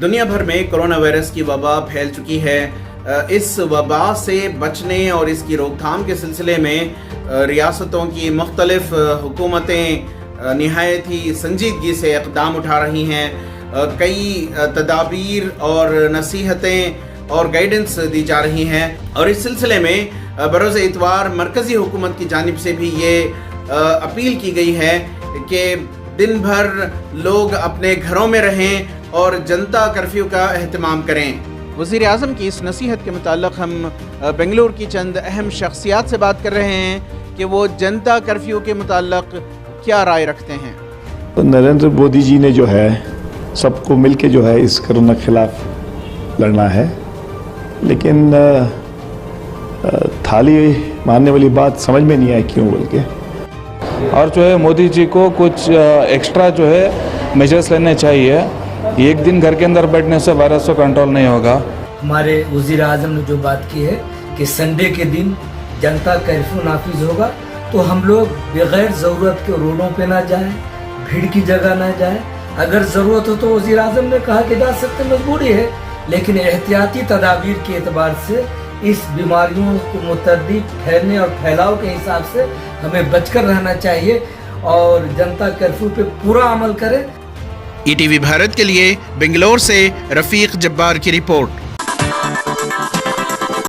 दुनिया भर में कोरोना वायरस की वबा फैल चुकी है। इस वबा से बचने और इसकी रोकथाम के सिलसिले में रियासतों की मुख्तलिफ हुकूमतें निहायत ही संजीदगी से इक़दाम उठा रही हैं। कई तदाबीर और नसीहतें और गाइडेंस दी जा रही हैं और इस सिलसिले में बरोज़ इतवार मरकज़ी हुकूमत की जानिब से भी ये अपील की गई है कि दिन भर लोग अपने घरों में रहें और जनता कर्फ्यू का एहतमाम करें। वज़ीर आज़म की इस नसीहत के मुताल्लिक़ हम बेंगलुरु की चंद अहम शख्सियात से बात कर रहे हैं कि वो जनता कर्फ्यू के मुताल्लिक़ क्या राय रखते हैं। तो नरेंद्र मोदी जी ने जो है सबको मिल के जो है इस कोरोना के खिलाफ लड़ना है, लेकिन थाली मारने वाली बात समझ में नहीं आई क्यों बोल के। और जो है मोदी जी को कुछ एक्स्ट्रा जो है मेजर्स लेने चाहिए। एक दिन घर के अंदर बैठने से वायरस को कंट्रोल नहीं होगा। हमारे वज़ीर आज़म ने जो बात की है कि संडे के दिन जनता कर्फ्यू नाफिज होगा, तो हम लोग बगैर ज़रूरत के रोडों पे ना जाएं, भीड़ की जगह ना जाएं। अगर ज़रूरत हो तो वज़ीर आज़म ने कहा कि जा सकते, मजबूरी है, लेकिन एहतियाती तदाबीर के एतबार से इस बीमारियों को मुतअद्दी फैलने और फैलाव के हिसाब से हमें बचकर रहना चाहिए और जनता कर्फ्यू पे पूरा अमल करें। ETV भारत के लिए बेंगलोर से रफीक जब्बार की रिपोर्ट।